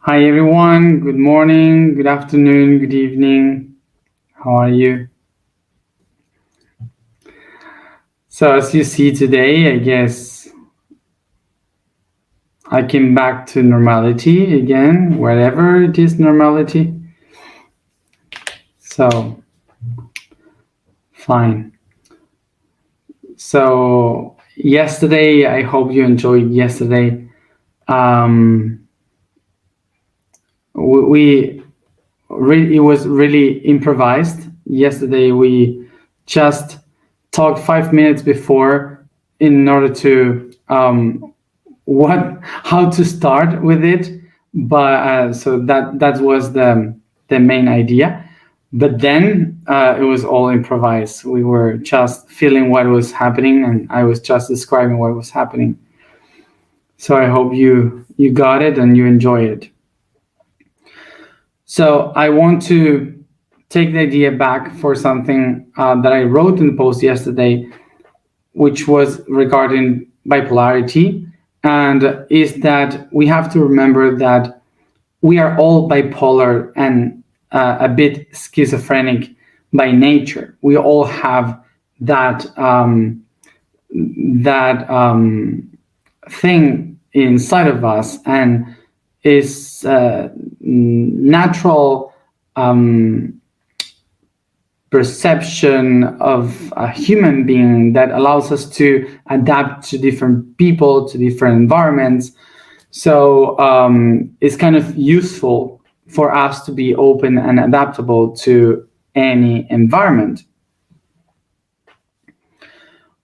Hi everyone, good morning, good afternoon, good evening. How are you? So, as you see today, I guess I came back to normality again, wherever it is normality. So, fine. So, yesterday, I hope you enjoyed yesterday. We it was really improvised. Yesterday, we just talked 5 minutes before in order to how to start with it, but so that was the main idea. But then it was all improvised. We were just feeling what was happening, and I was just describing what was happening. So I hope you got it and you enjoy it. So I want to take the idea back for something that I wrote in the post yesterday, which was regarding bipolarity, and is that we have to remember that we are all bipolar and a bit schizophrenic by nature. We all have that thing inside of us, and is natural perception of a human being that allows us to adapt to different people, to different environments. So it's kind of useful for us to be open and adaptable to any environment.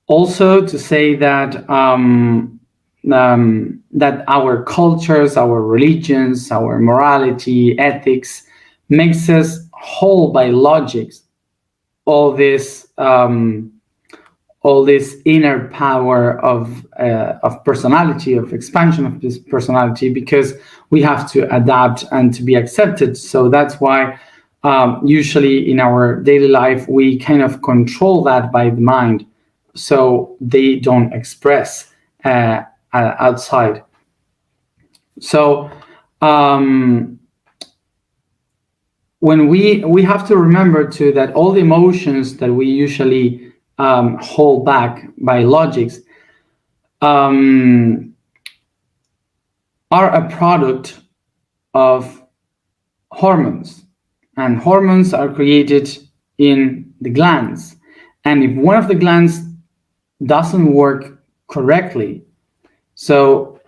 Also, to say that that our cultures, our religions, our morality, ethics makes us whole by logics. All this inner power of personality, of expansion of this personality, because we have to adapt and to be accepted. So that's why usually in our daily life we kind of control that by the mind, so they don't express outside. So when we have to remember too that all the emotions that we usually hold back by logics are a product of hormones, and hormones are created in the glands. And if one of the glands doesn't work correctly, so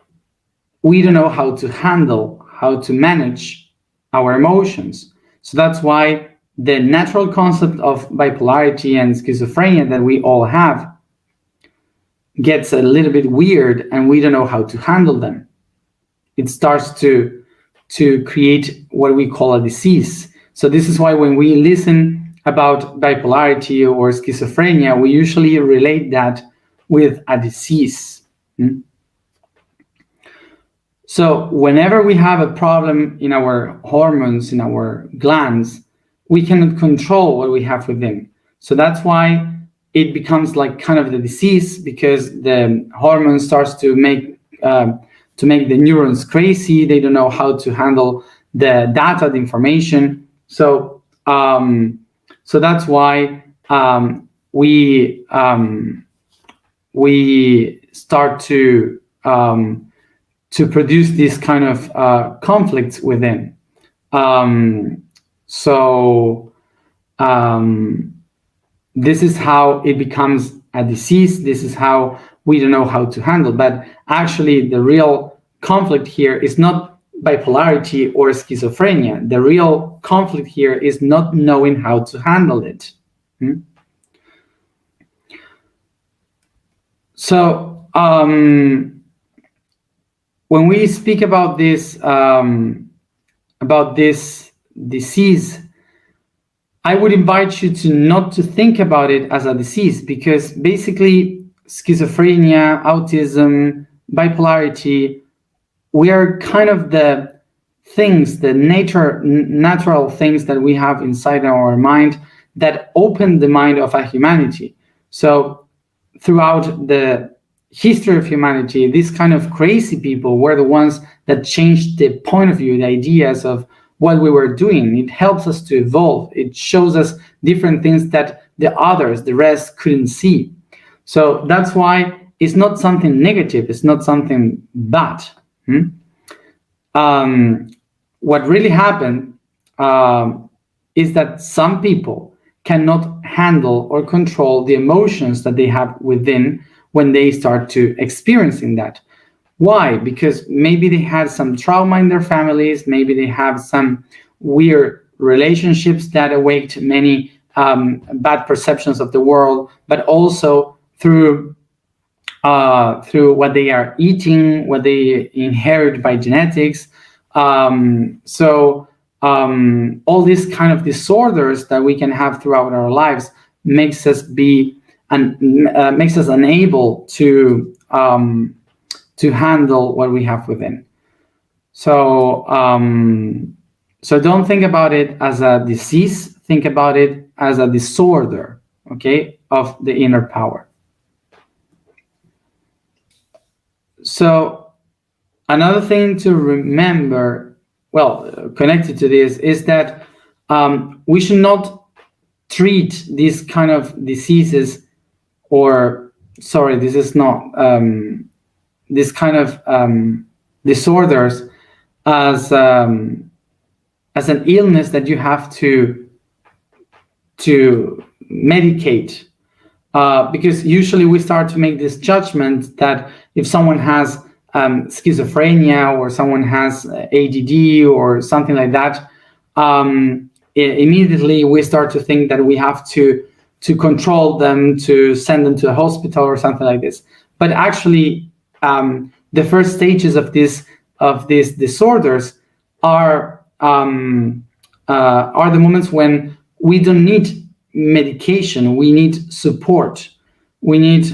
we don't know how to handle, how to manage our emotions. So that's why the natural concept of bipolarity and schizophrenia that we all have gets a little bit weird, and we don't know how to handle them. It starts to create what we call a disease. So this is why when we listen about bipolarity or schizophrenia, we usually relate that with a disease. So whenever we have a problem in our hormones, in our glands, we cannot control what we have within. So that's why it becomes like kind of the disease, because the hormone starts to make the neurons crazy. They don't know how to handle the data, the information. So that's why we start to produce these kind of conflicts within. This is how it becomes a disease. This is how we don't know how to handle. But actually, the real conflict here is not bipolarity or schizophrenia. The real conflict here is not knowing how to handle it. So when we speak about this disease, I would invite you to not to think about it as a disease, because basically schizophrenia, autism, bipolarity, we are kind of the things, the natural things that we have inside our mind that open the mind of a humanity. So throughout the history of humanity, these kind of crazy people were the ones that changed the point of view, the ideas of what we were doing. It helps us to evolve. It shows us different things that the rest couldn't see. So that's why it's not something negative. It's not something bad. What really happened is that some people cannot handle or control the emotions that they have within when they start to experiencing that. Why? Because maybe they had some trauma in their families, maybe they have some weird relationships that awaked many bad perceptions of the world, but also through what they are eating, what they inherit by genetics. All these kind of disorders that we can have throughout our lives makes us unable to handle what we have within. So don't think about it as a disease. Think about it as a disorder, okay, of the inner power. So another thing to remember, connected to this, is that we should not treat these kind of diseases, this kind of disorders as an illness that you have to medicate, because usually we start to make this judgment that if someone has schizophrenia or someone has ADD or something like that, immediately we start to think that we have to control them, to send them to a hospital or something like this. But actually, the first stages of these disorders are the moments when we don't need medication. We need support. We need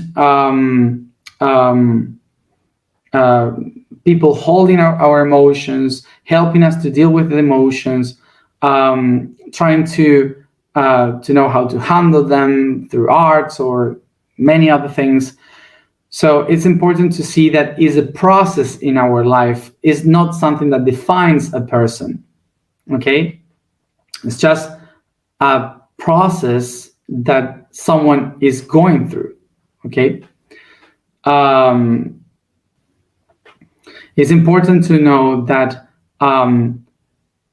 people holding our emotions, helping us to deal with the emotions, trying to know how to handle them through arts or many other things. So it's important to see that is a process in our life, is not something that defines a person. Okay, it's just a process that someone is going through. Okay. It's important to know that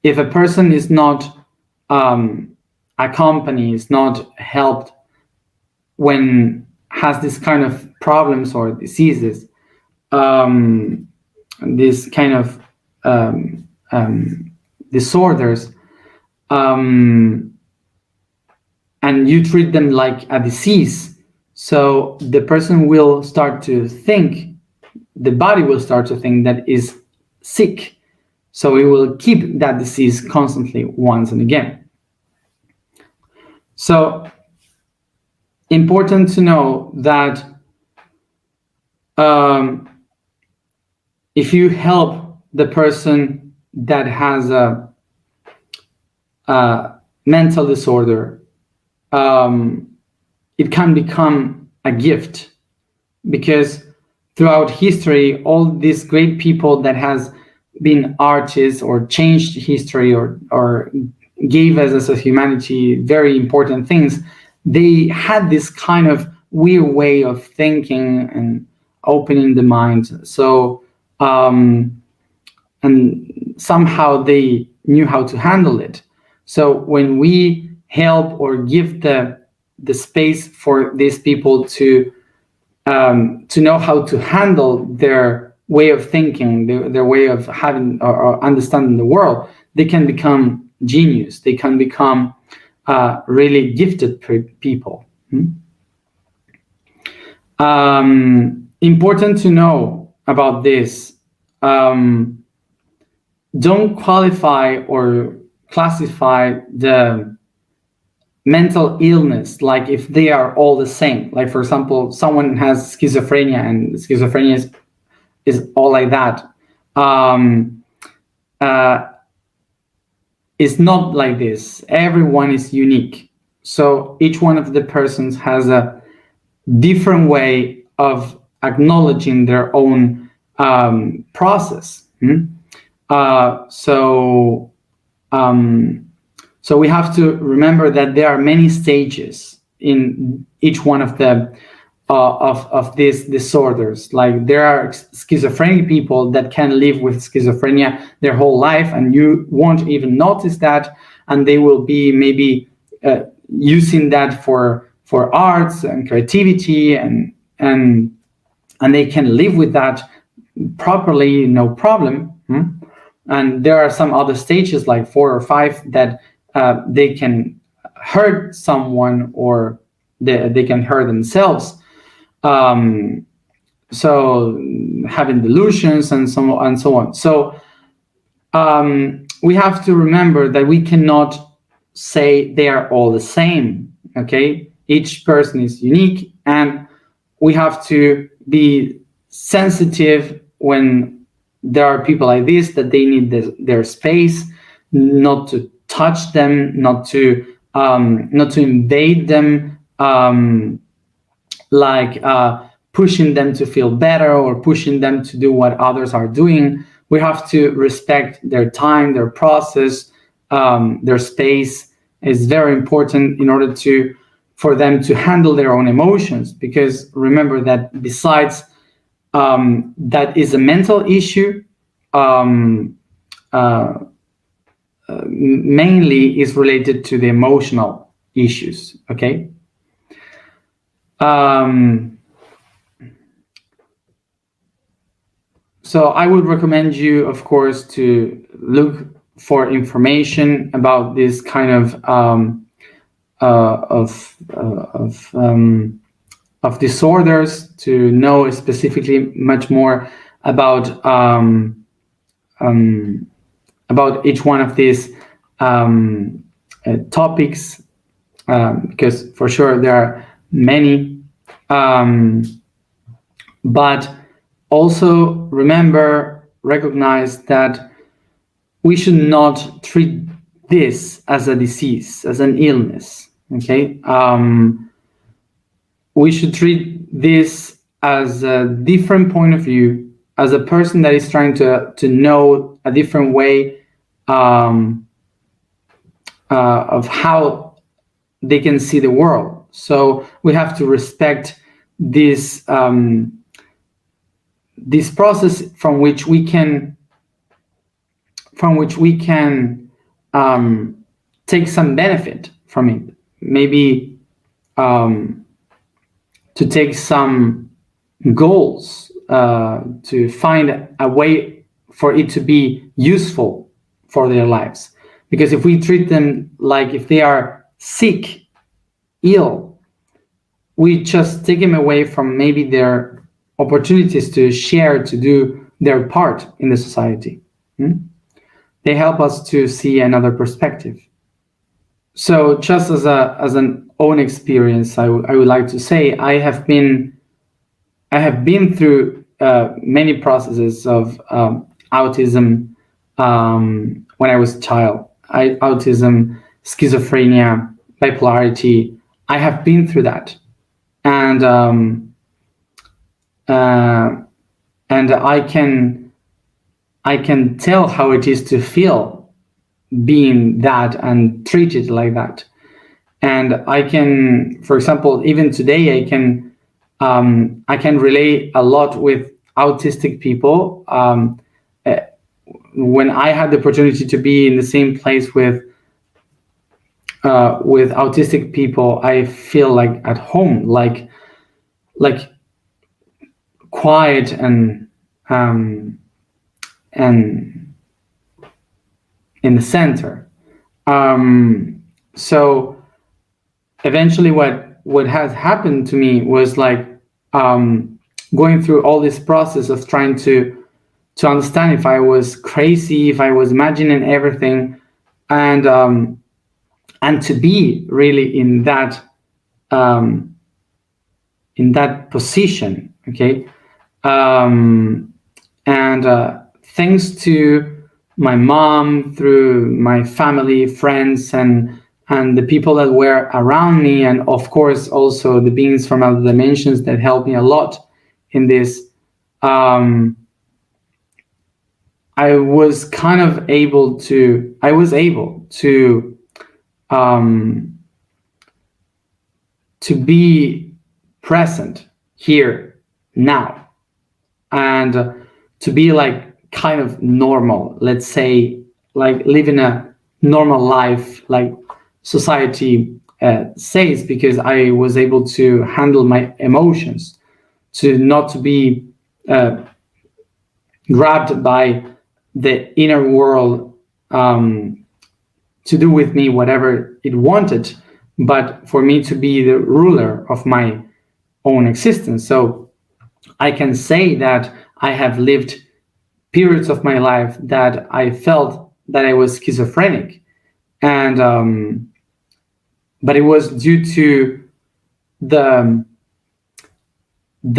if a person is not accompanied, is not helped when has this kind of problems or diseases, this kind of disorders, and you treat them like a disease, so the person will start to think, the body will start to think that is sick, so it will keep that disease constantly once and again. So important to know that if you help the person that has a mental disorder, it can become a gift, because throughout history, all these great people that has been artists or changed history or gave us as a humanity very important things, they had this kind of weird way of thinking and opening the mind. So and somehow they knew how to handle it. So when we help or give the space for these people to know how to handle their way of thinking, their way of having or understanding the world, they can become genius. They can become really gifted people. Important to know about this. Don't qualify or classify the mental illness like if they are all the same. Like, for example, someone has schizophrenia and schizophrenia is all like that. It's not like this. Everyone is unique. So each one of the persons has a different way of acknowledging their own process. So we have to remember that there are many stages in each one of the of these disorders. Like there are schizophrenic people that can live with schizophrenia their whole life, and you won't even notice that, and they will be maybe using that for arts and creativity, and they can live with that properly, no problem. And there are some other stages, like 4 or 5, that they can hurt someone, or they can hurt themselves. So having delusions and so on. So we have to remember that we cannot say they are all the same. Okay, each person is unique, and we have to be sensitive when there are people like this, that they need their space, not to touch them, not to invade them, like pushing them to feel better or pushing them to do what others are doing. We have to respect their time, their process, their space is very important in order for them to handle their own emotions. Because remember that besides that is a mental issue, mainly is related to the emotional issues. Okay. So I would recommend you, of course, to look for information about this kind of disorders, to know specifically much more about each one of these topics, because for sure there are many, but also recognize that we should not treat this as a disease, as an illness. Okay, we should treat this as a different point of view, as a person that is trying to know a different way of how they can see the world. So we have to respect this this process from which we can take some benefit from it. Maybe to take some goals, to find a way for it to be useful for their lives. Because if we treat them like if they are sick, ill, we just take them away from maybe their opportunities to share, to do their part in the society. They help us to see another perspective. So just as an own experience, I would like to say I have been through many processes of autism when I was a child. Autism, schizophrenia, bipolarity. I have been through that, and I can tell how it is to feel being that and treated like that. And I can, for example, even today, I can relate a lot with autistic people. When I had the opportunity to be in the same place with autistic people, I feel like at home, like quiet and in the center. So eventually what has happened to me was like going through all this process of trying to understand if I was crazy, if I was imagining everything, and to be really in that position. Okay. Thanks to my mom, through my family, friends, and the people that were around me, and of course also the beings from other dimensions that helped me a lot in this, I was able to be present here now, and to be like kind of normal, let's say, like living a normal life like society says, because I was able to handle my emotions, to not to be grabbed by the inner world to do with me whatever it wanted, but for me to be the ruler of my own existence. So I can say that I have lived periods of my life that I felt that I was schizophrenic, and but it was due to the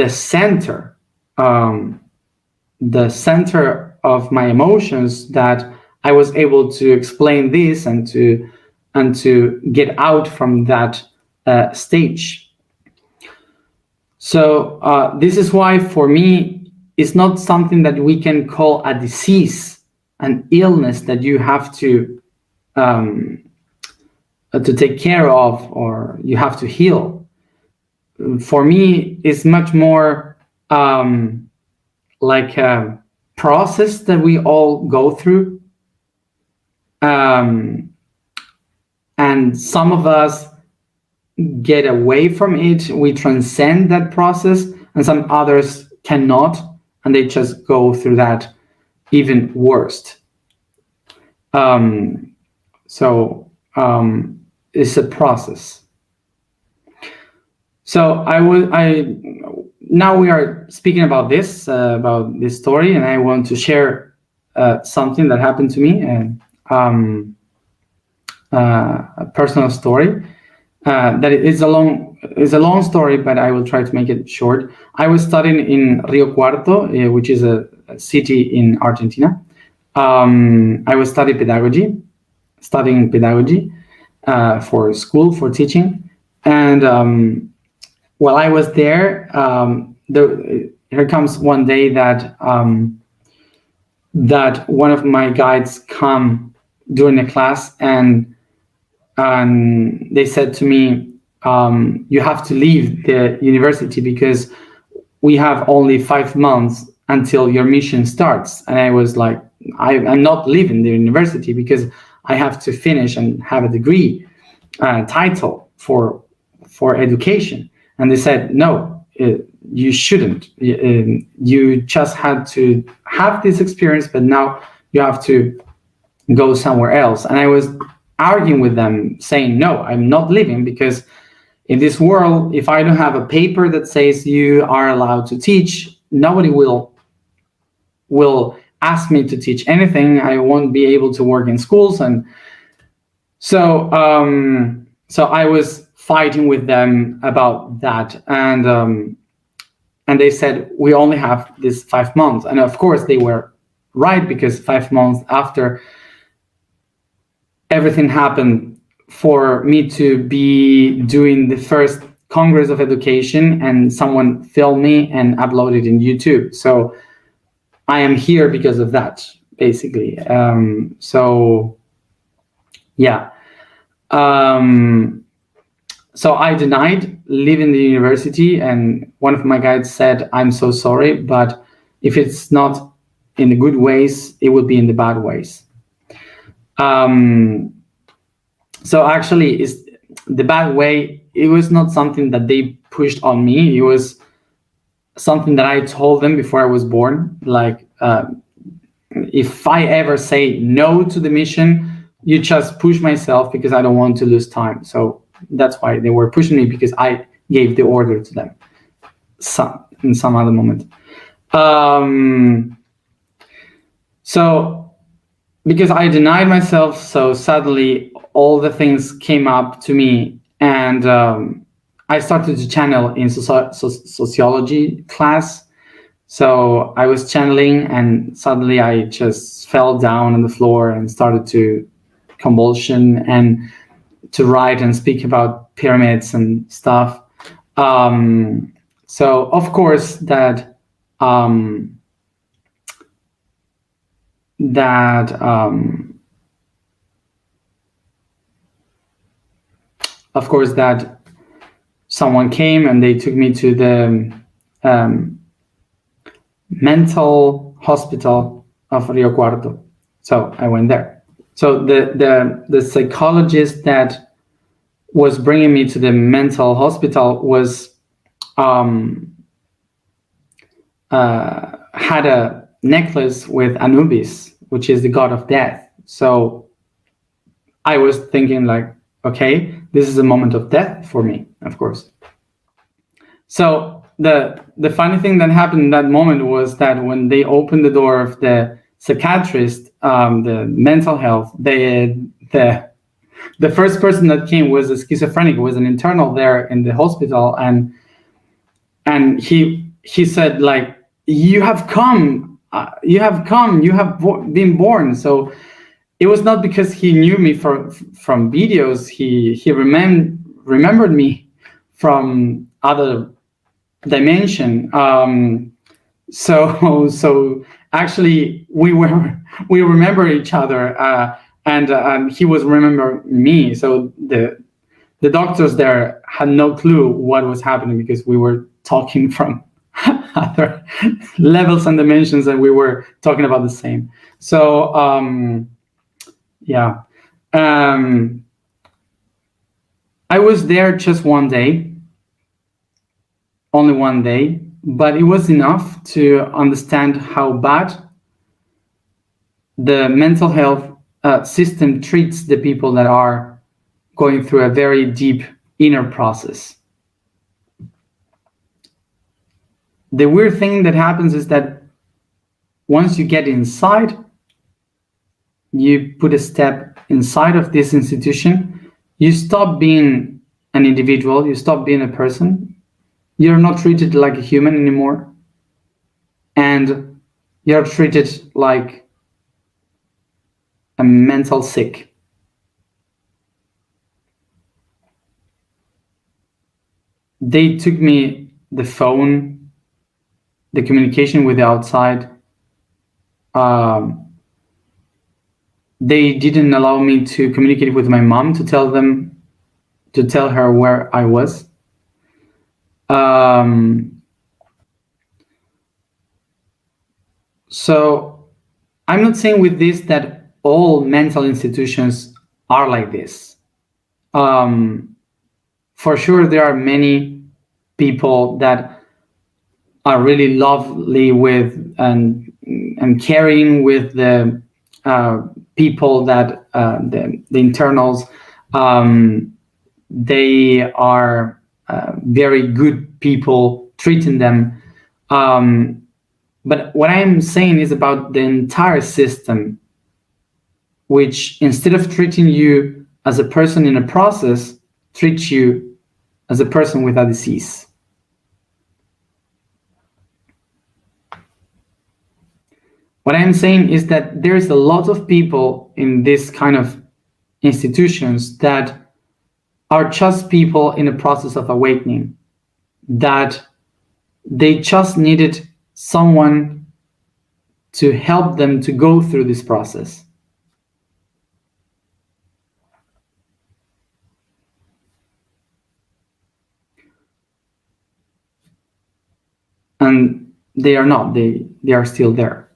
center, the center of my emotions, that I was able to explain this and to get out from that stage. So this is why, for me, it's not something that we can call a disease, an illness that you have to take care of, or you have to heal. For me, it's much more like a process that we all go through. And some of us get away from it, we transcend that process, and some others cannot, and they just go through that even worse. So it's a process. So now we are speaking about this story, and I want to share something that happened to me, a personal story. That is a long story, but I will try to make it short. I was studying in Rio Cuarto, which is a city in Argentina. I was studying pedagogy for school, for teaching, and while I was there, here comes one day that one of my guides come during a class, and they said to me, you have to leave the university because we have only 5 months until your mission starts. And I was like, I'm not leaving the university because I have to finish and have a degree title for education. And they said, no, you shouldn't. You just had to have this experience, but now you have to go somewhere else. And I was arguing with them, saying, no, I'm not leaving, because in this world, if I don't have a paper that says you are allowed to teach, nobody will ask me to teach anything. I won't be able to work in schools. And so I was fighting with them about that, and they said, we only have this 5 months. And of course they were right, because 5 months after everything happened, for me to be doing the first Congress of Education, and someone filmed me and uploaded in YouTube. So I am here because of that, basically. So yeah. So I denied leaving the university, and one of my guides said, I'm so sorry, but if it's not in the good ways, it would be in the bad ways. So actually, it's the bad way. It was not something that they pushed on me. It was something that I told them before I was born. Like, if I ever say no to the mission, you just push myself, because I don't want to lose time. So that's why they were pushing me, because I gave the order to them in some other moment. So because I denied myself, so suddenly all the things came up to me, and I started to channel in sociology class. So I was channeling, and suddenly I just fell down on the floor and started to convulsion and to write and speak about pyramids and stuff. So of course that um, that of course that someone came and they took me to the um, mental hospital of Rio Cuarto. So I went there. So the psychologist that was bringing me to the mental hospital was had a necklace with Anubis, which is the god of death. So I was thinking like, okay, this is a moment of death for me, of course. So the funny thing that happened in that moment was that when they opened the door of the psychiatrist, the mental health, the first person that came was a schizophrenic, was an internal there in the hospital, and he said like, you have come, you have been born. So it was not because he knew me from videos. He remembered me from other dimension. So actually we remember each other, and he was remember me. So the doctors there had no clue what was happening because we were talking from other levels and dimensions, and we were talking about the same. So yeah, um, I was there just one day, only one day, but it was enough to understand how bad the mental health system treats the people that are going through a very deep inner process. The weird thing that happens is that once you get inside, you put a step inside of this institution, you stop being an individual, you stop being a person, you're not treated like a human anymore, and you're treated like a mental sick. They took me the phone, the communication with the outside. They didn't allow me to communicate with my mom to tell her where I was. So I'm not saying with this that all mental institutions are like this. For sure, there are many people that are really lovely with and caring with the people that the internals. They are very good people treating them. But what I'm saying is about the entire system, which instead of treating you as a person in a process, treats you as a person with a disease. What I'm saying is that there's a lot of people in this kind of institutions that are just people in a process of awakening, that they just needed someone to help them to go through this process. And they are not, they are still there.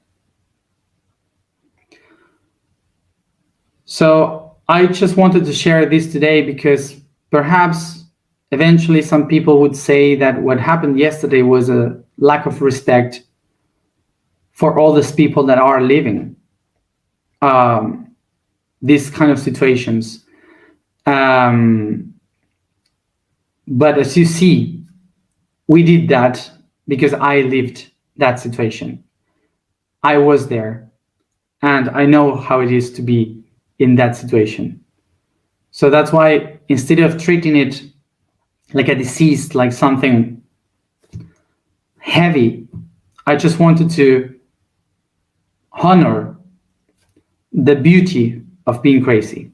So I just wanted to share this today because perhaps eventually some people would say that what happened yesterday was a lack of respect for all these people that are living these kind of situations. But as you see, we did that because I lived that situation. I was there, and I know how it is to be in that situation. So that's why instead of treating it like a disease, like something heavy, I just wanted to honor the beauty of being crazy.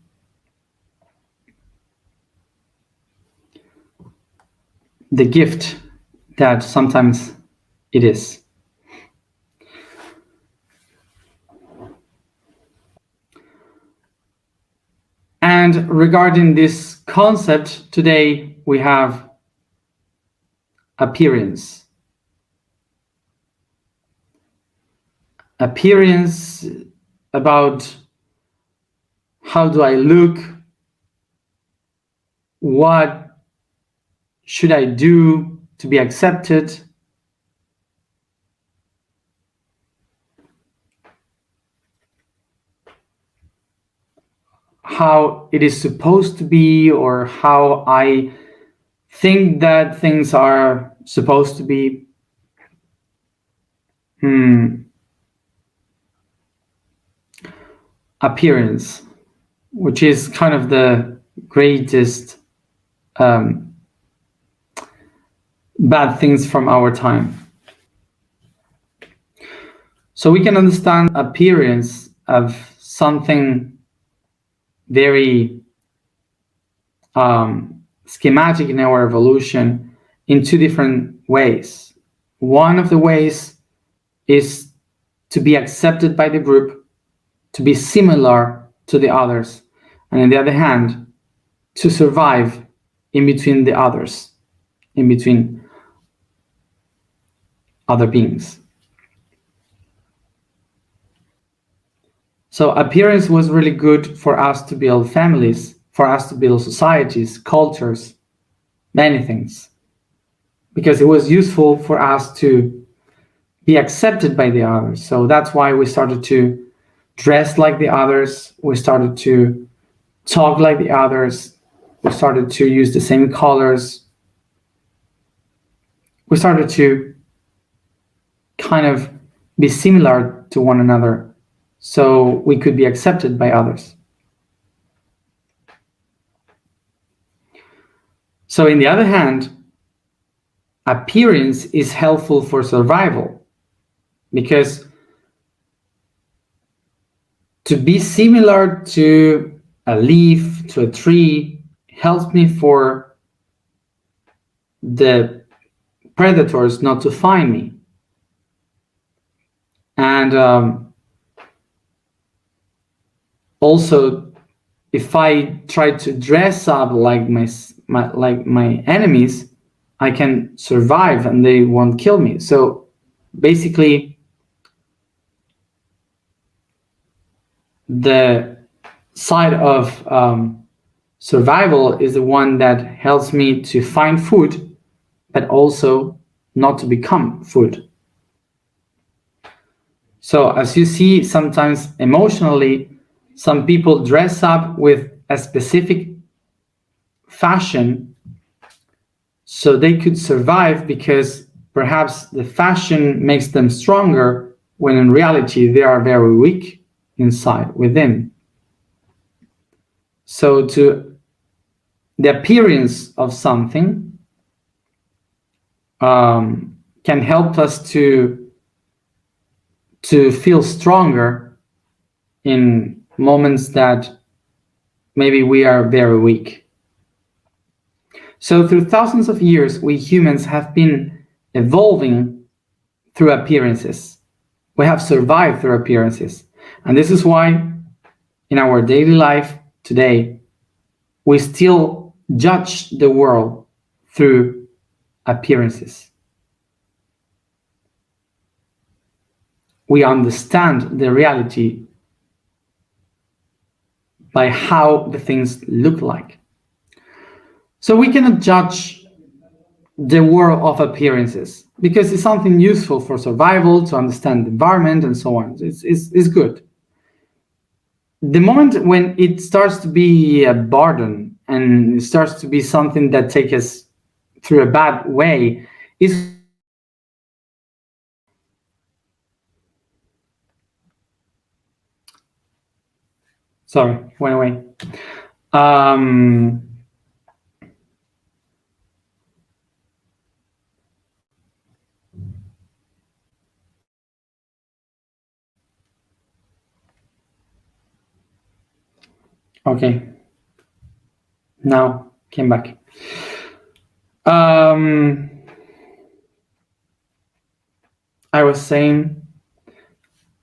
The gift that sometimes it is. And regarding this concept, today we have appearance. Appearance about how do I look, what should I do to be accepted, how it is supposed to be, or how I think that things are supposed to be. Appearance, which is kind of the greatest bad things from our time. So we can understand appearance of something very schematic in our evolution in two different ways. One of the ways is to be accepted by the group, to be similar to the others, and on the other hand, to survive in between the others, in between other beings. So appearance was really good for us to build families, for us to build societies, cultures, many things, because it was useful for us to be accepted by the others. So that's why we started to dress like the others, we started to talk like the others, we started to use the same colors, we started to kind of be similar to one another so we could be accepted by others. So in the other hand, appearance is helpful for survival, because to be similar to a leaf, to a tree, helps me for the predators not to find me. And also, if I try to dress up like my enemies, I can survive and they won't kill me. So basically, the side of survival is the one that helps me to find food, but also not to become food. So as you see, sometimes emotionally, some people dress up with a specific fashion so they could survive, because perhaps the fashion makes them stronger, when in reality they are very weak inside, within. So to the appearance of something can help us to feel stronger in moments that maybe we are very weak. So through thousands of years, we humans have been evolving through appearances. We have survived through appearances. And this is why in our daily life today, we still judge the world through appearances. We understand the reality by how the things look like. So we cannot judge the world of appearances, because it's something useful for survival, to understand the environment and so on. It's good. The moment when it starts to be a burden and it starts to be something that takes us through a bad way, is sorry, went away. Okay, now came back. I was saying,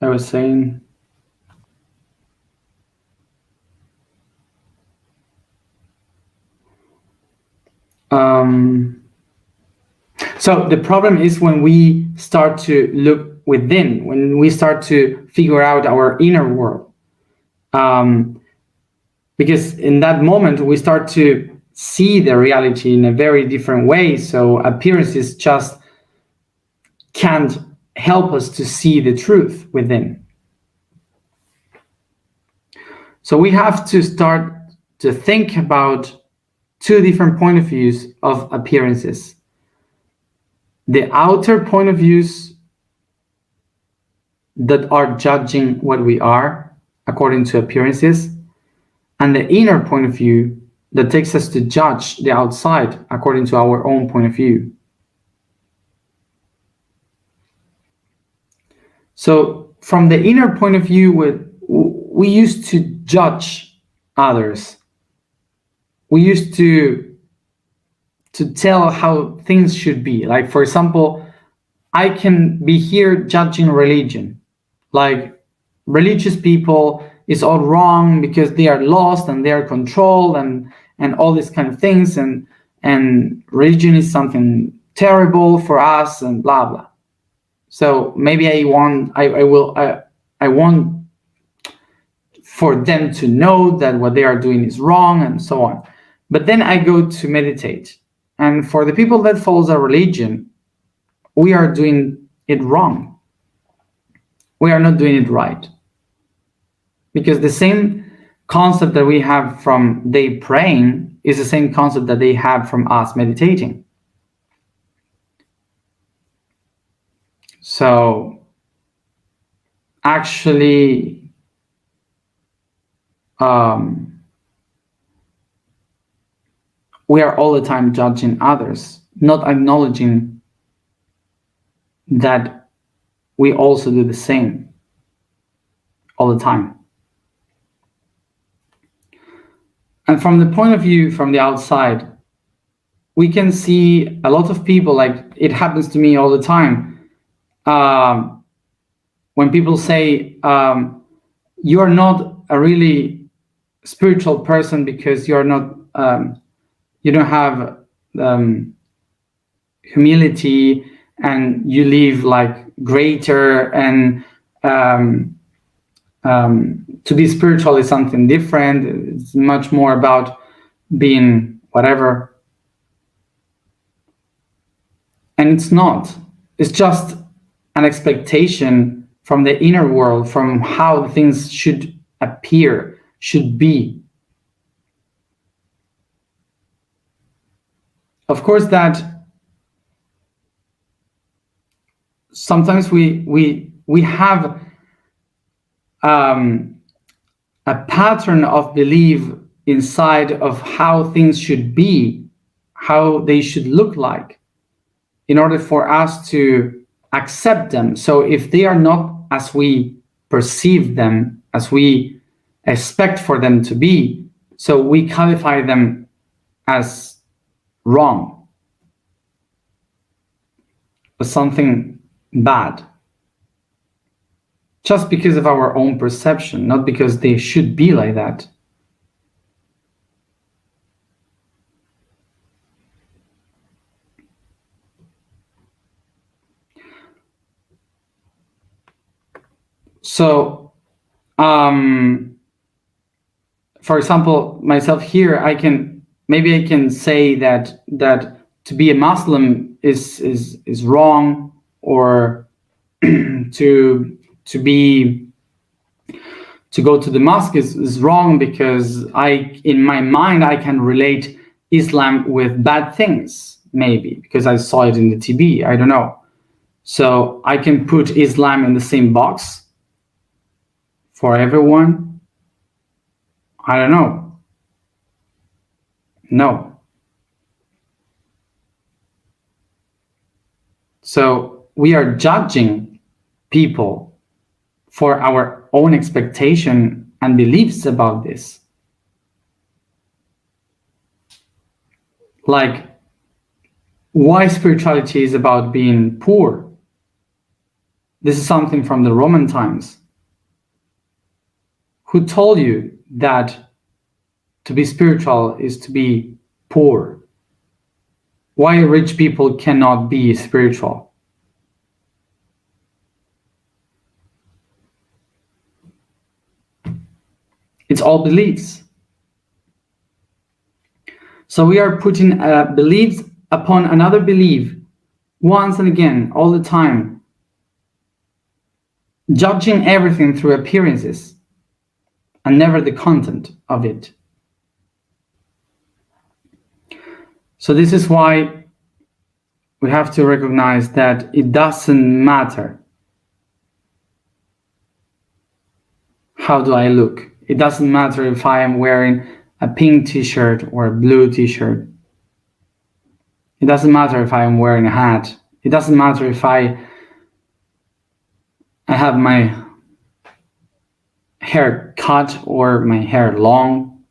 I was saying, so the problem is when we start to look within, when we start to figure out our inner world. Because in that moment we start to see the reality in a very different way. So appearances just can't help us to see the truth within. So we have to start to think about two different point of views of appearances. The outer point of views that are judging what we are according to appearances, and the inner point of view that takes us to judge the outside according to our own point of view. So from the inner point of view, we used to judge others. We used to tell how things should be. Like, for example, I can be here judging religion. Like, religious people is all wrong because they are lost and they are controlled and all these kind of things, and religion is something terrible for us and blah blah. So maybe I want for them to know that what they are doing is wrong and so on. But then I go to meditate, and for the people that follows a religion, we are doing it wrong. We are not doing it right. Because the same concept that we have from they praying is the same concept that they have from us meditating. So actually, we are all the time judging others, not acknowledging that we also do the same all the time. And from the point of view from the outside, we can see a lot of people, like it happens to me all the time. When people say, you are not a really spiritual person because you're not, you don't have humility, and you live like greater, and to be spiritual is something different. It's much more about being whatever. And it's not. It's just an expectation from the inner world, from how things should appear, should be. Of course, that sometimes we have a pattern of belief inside of how things should be, how they should look like, in order for us to accept them. So if they are not as we perceive them, as we expect for them to be, so we qualify them as wrong, as something bad, just because of our own perception, not because they should be like that. So, for example, myself here, I can say that to be a Muslim is wrong, or to go to the mosque is wrong, because in my mind I can relate Islam with bad things, maybe because I saw it in the TV, I don't know. So I can put Islam in the same box for everyone? I don't know. No. So we are judging people for our own expectation and beliefs about this. Like, why spirituality is about being poor? This is something from the Roman times. Who told you that to be spiritual is to be poor? Why rich people cannot be spiritual? It's all beliefs. So we are putting beliefs upon another belief once and again, all the time, judging everything through appearances and never the content of it. So this is why we have to recognize that it doesn't matter how do I look. It doesn't matter if I am wearing a pink t-shirt or a blue t-shirt. It doesn't matter if I am wearing a hat. It doesn't matter if I have my hair cut or my hair long.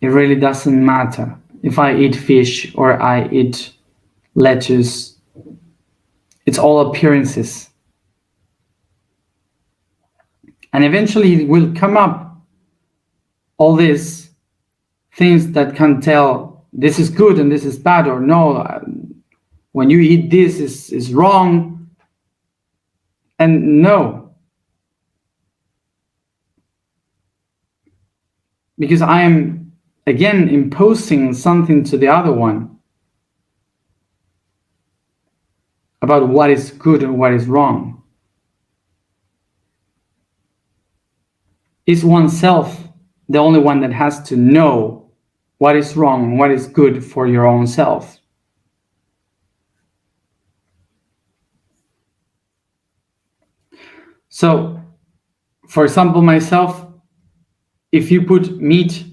It really doesn't matter if I eat fish or I eat lettuce. It's all appearances. And eventually it will come up all these things that can tell this is good and this is bad, or no, when you eat this is wrong. And no, because I am again imposing something to the other one about what is good and what is wrong. Is oneself the only one that has to know what is wrong and what is good for your own self? So, for example, myself, if you put meat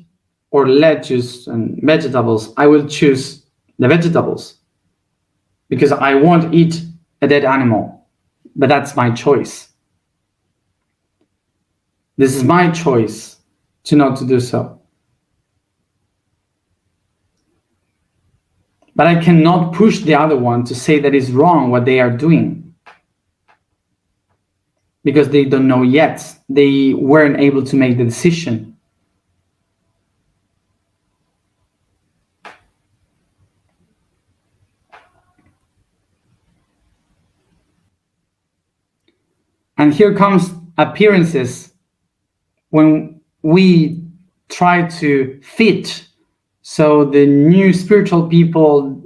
or lettuce and vegetables, I will choose the vegetables because I won't eat a dead animal, but that's my choice. This is my choice to not to do so. But I cannot push the other one to say that it's wrong what they are doing, because they don't know yet. They weren't able to make the decision. And here comes appearances when we try to fit. So the new spiritual people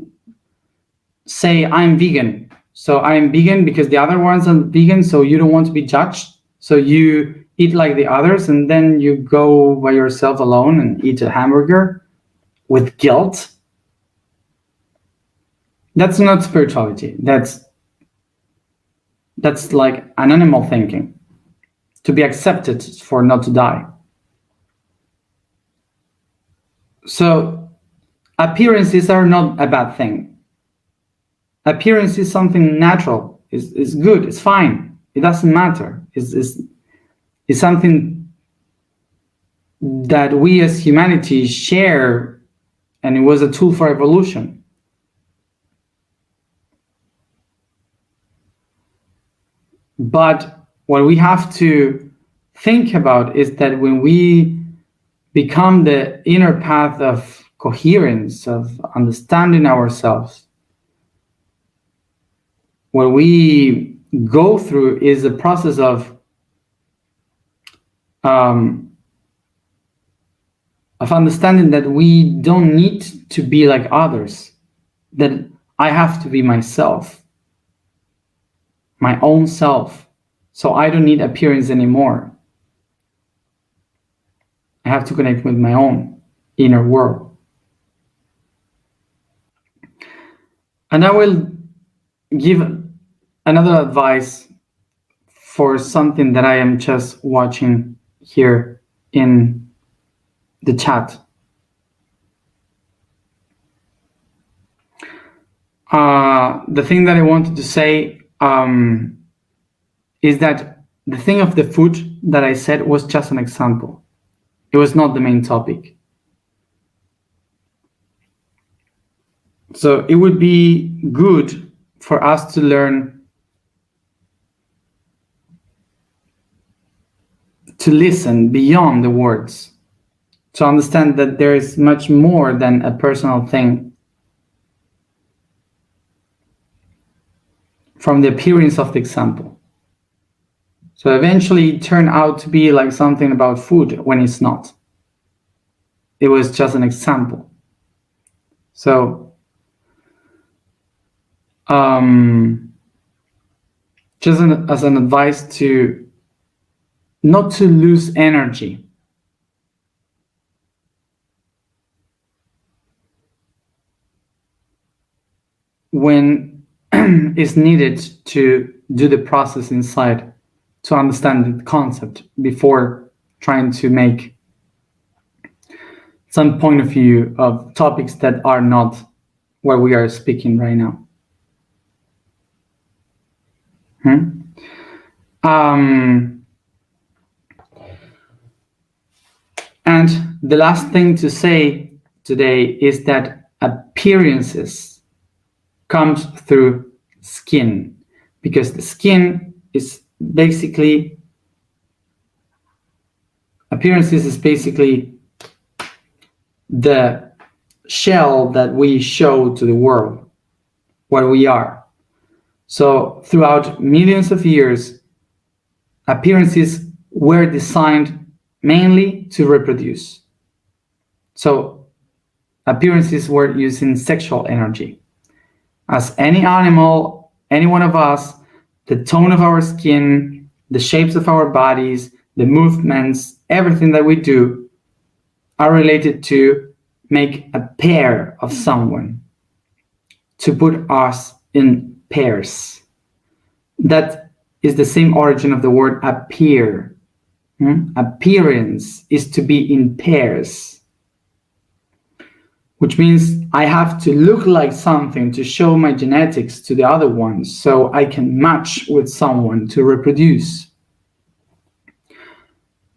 say, I'm vegan. So I'm vegan because the other ones are vegan, so you don't want to be judged. So you eat like the others, and then you go by yourself alone and eat a hamburger with guilt. That's not spirituality. That's like an animal thinking, to be accepted for not to die. So appearances are not a bad thing. Appearance is something natural. It's good. It's fine. It doesn't matter. It's something that we as humanity share, and it was a tool for evolution. But what we have to think about is that when we become the inner path of coherence, of understanding ourselves, what we go through is a process of understanding that we don't need to be like others, that I have to be myself, my own self. So I don't need appearance anymore. I have to connect with my own inner world. And I will give another advice for something that I am just watching here in the chat. The thing that I wanted to say is that the thing of the food that I said was just an example. It was not the main topic. So it would be good for us to learn to listen beyond the words, to understand that there is much more than a personal thing. From the appearance of the example. So eventually it turned out to be like something about food when it's not. It was just an example. So just as an advice to not to lose energy. When is needed to do the process inside, to understand the concept before trying to make some point of view of topics that are not what we are speaking right now. And the last thing to say today is that appearances comes through skin, because the skin is basically, appearances is basically the shell that we show to the world, what we are. So throughout millions of years, appearances were designed mainly to reproduce. So appearances were using sexual energy. As any animal, any one of us, the tone of our skin, the shapes of our bodies, the movements, everything that we do are related to make a pair of someone, to put us in pairs. That is the same origin of the word appear. Appearance is to be in pairs, which means I have to look like something to show my genetics to the other ones so I can match with someone to reproduce.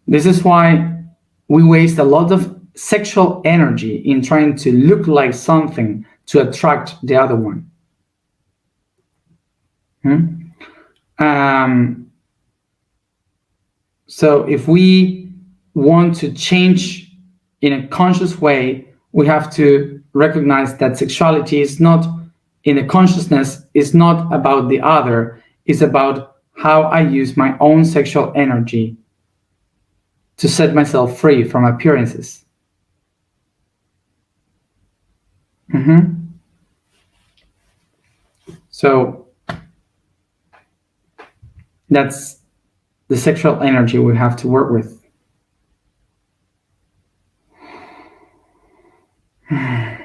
This is why we waste a lot of sexual energy in trying to look like something to attract the other one. So if we want to change in a conscious way, we have to recognize that sexuality is not, in the consciousness, is not about the other, it's about how I use my own sexual energy to set myself free from appearances. So that's the sexual energy we have to work with. I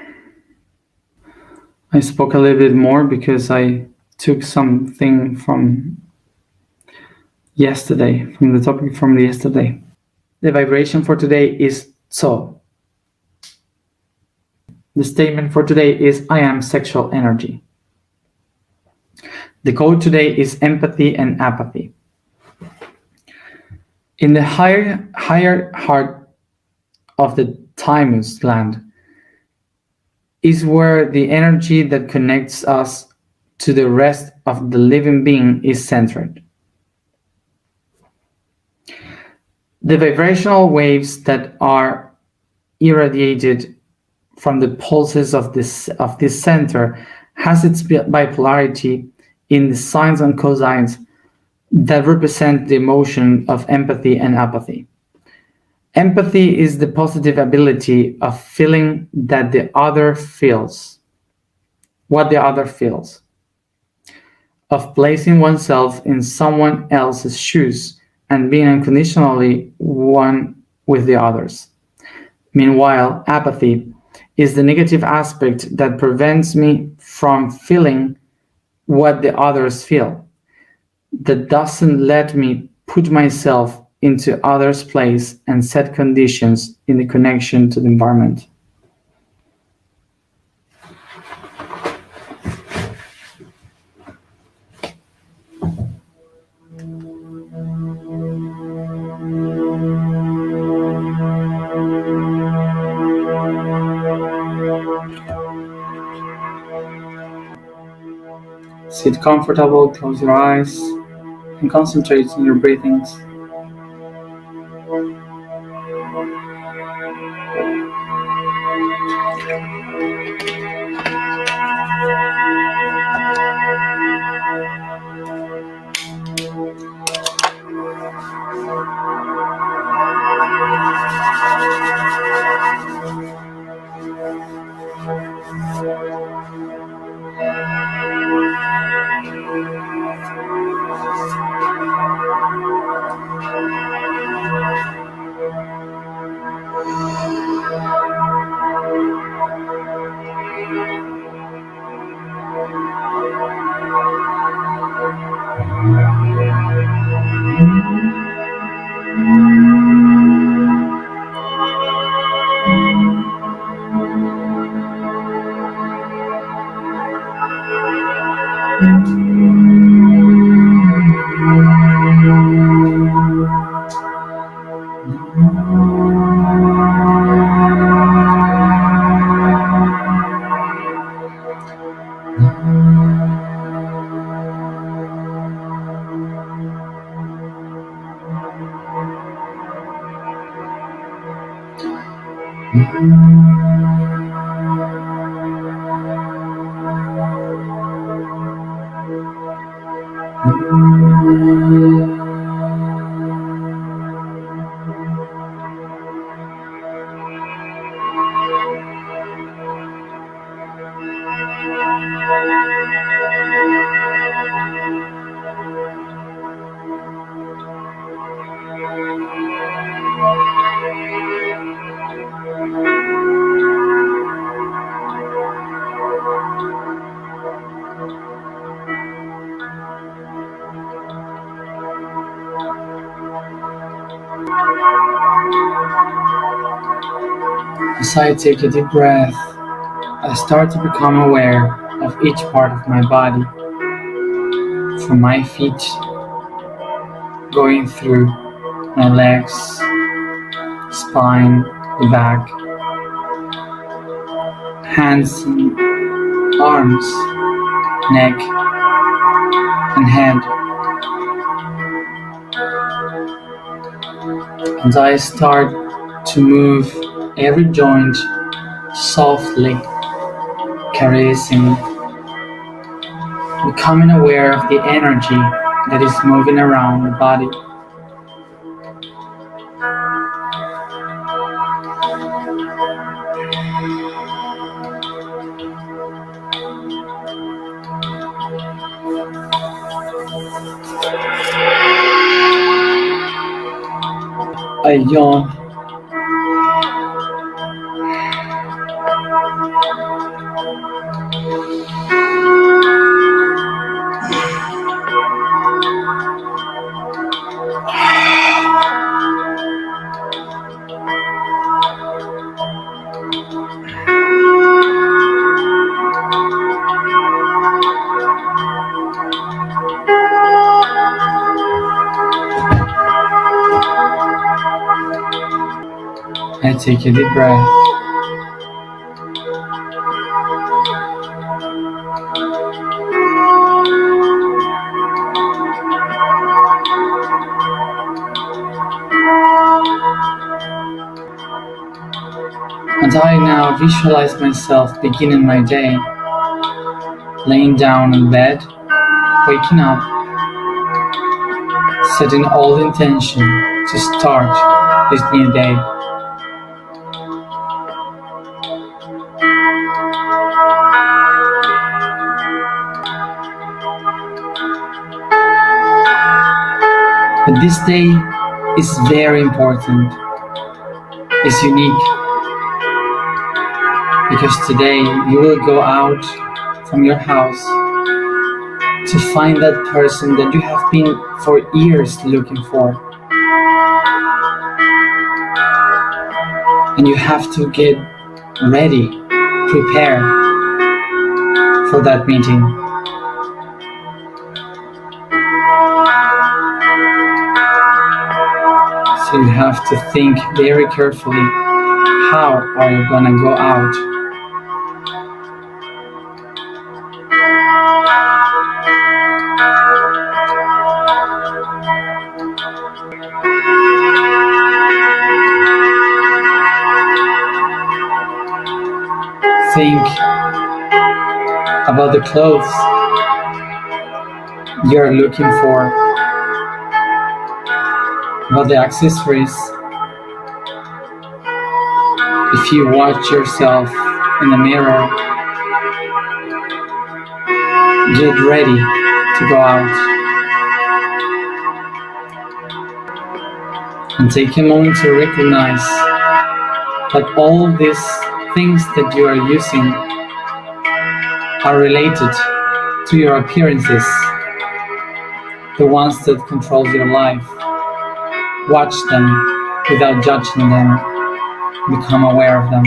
spoke a little bit more because I took something from yesterday, from the topic from yesterday. The vibration for today is so. The statement for today is I am sexual energy. The code today is empathy and apathy. In the higher heart of the thymus gland is where the energy that connects us to the rest of the living being is centered. The vibrational waves that are irradiated from the pulses of this center has its bipolarity in the sines and cosines that represent the emotion of empathy and apathy. Empathy is the positive ability of feeling that the other feels, what the other feels, of placing oneself in someone else's shoes and being unconditionally one with the others. Meanwhile, apathy is the negative aspect that prevents me from feeling what the others feel, that doesn't let me put myself into others' place and set conditions in the connection to the environment. Sit comfortable, close your eyes, and concentrate on your breathings. As I take a deep breath, I start to become aware of each part of my body, from my feet, going through my legs, spine, the back, hands and arms, neck, and head. And I start to move every joint softly, caressing, becoming aware of the energy that is moving around the body. I yawn. I take a deep breath. And I now visualize myself beginning my day, laying down in bed, waking up, setting all the intention to start this new day. But this day is very important, is unique, because today you will go out from your house to find that person that you have been for years looking for. And you have to get ready, prepared for that meeting. So you have to think very carefully, how are you gonna go out? Think about the clothes you're looking for, about the accessories. If you watch yourself in the mirror, get ready to go out and take a moment to recognize that all these things that you are using are related to your appearances, the ones that control your life. Watch them without judging them. Become aware of them.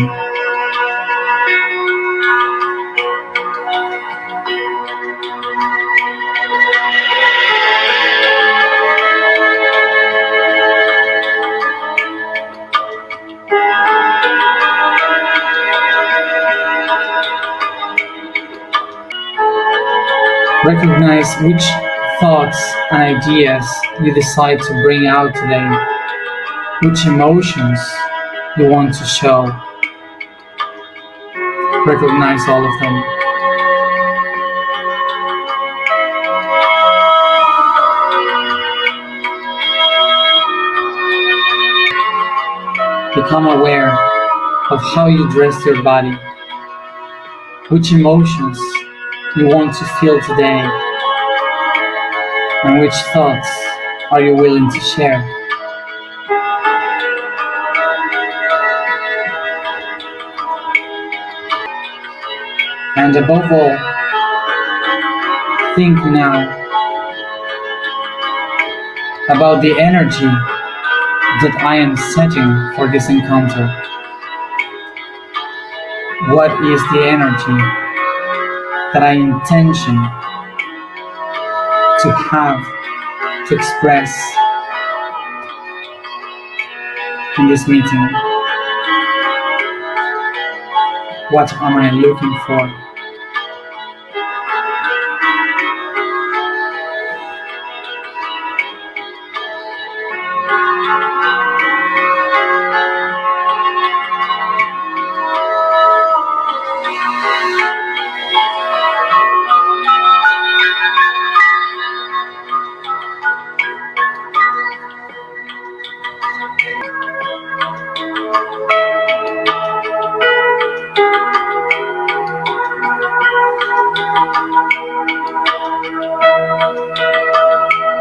Recognize which thoughts and ideas you decide to bring out today, which emotions you want to show. Recognize all of them. Become aware of how you dress your body, which emotions you want to feel today, and which thoughts are you willing to share. And above all, think now about the energy that I am setting for this encounter. What is the energy that I intention to have, to express in this meeting? What am I looking for?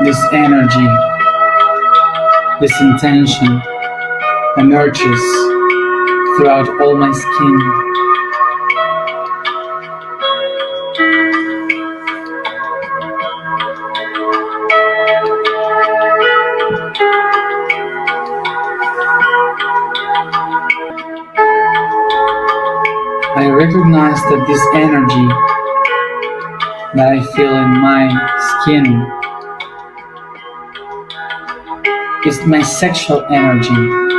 This energy, this intention emerges throughout all my skin. I recognize that this energy that I feel in my skin is my sexual energy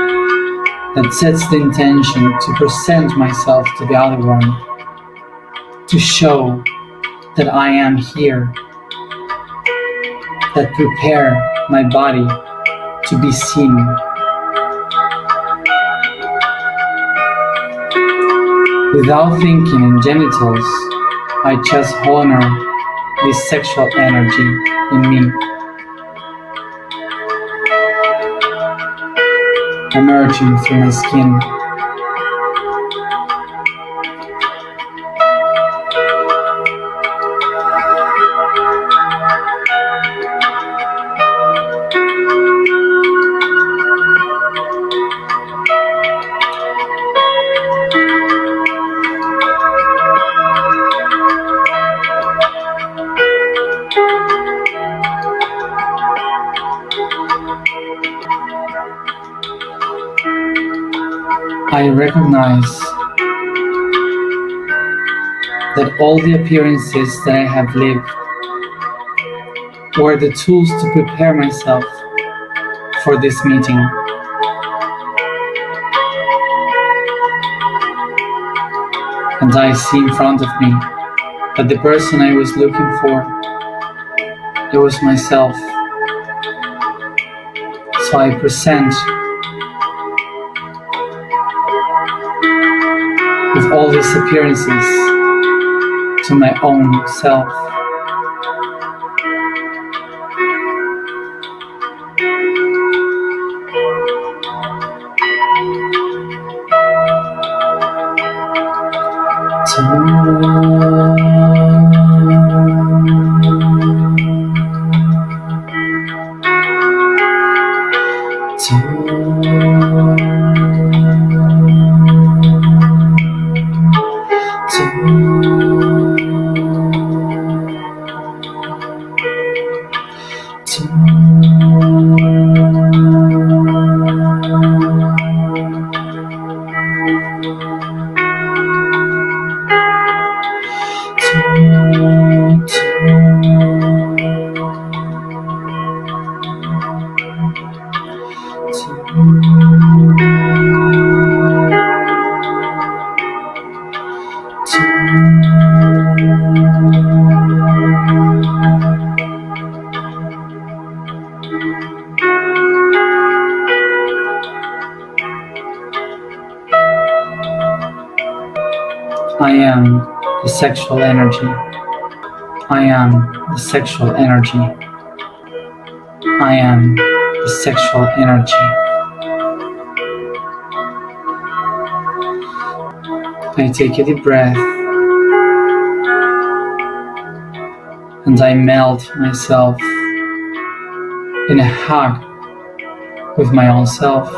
that sets the intention to present myself to the other one, to show that I am here, that prepare my body to be seen. Without thinking in genitals, I just honor this sexual energy in me, emerging through my skin. I recognize that all the appearances that I have lived were the tools to prepare myself for this meeting. And I see in front of me that the person I was looking for, it was myself. So I present with all these appearances to my own self. I am the sexual energy. I am the sexual energy. I am the sexual energy. I take a deep breath and I melt myself in a hug with my own self,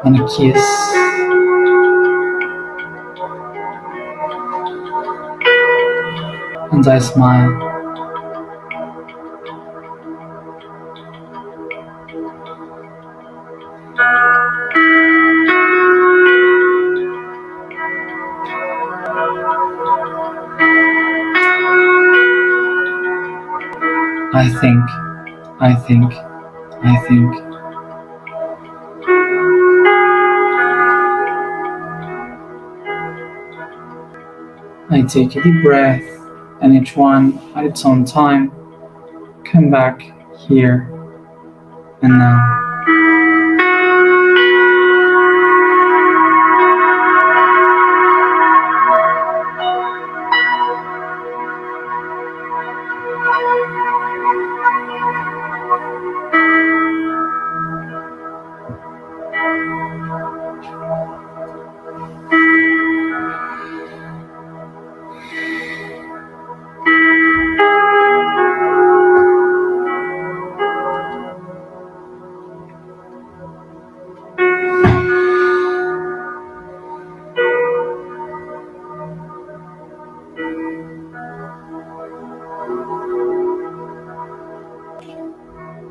on a kiss. And I smile. I think, I think, I think. I take a deep breath, and each one at its own time, come back here and now.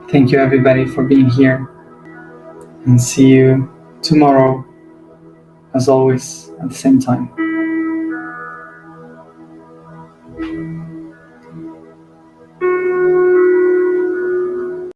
Thank you everybody for being here, and see you tomorrow, as always, at the same time.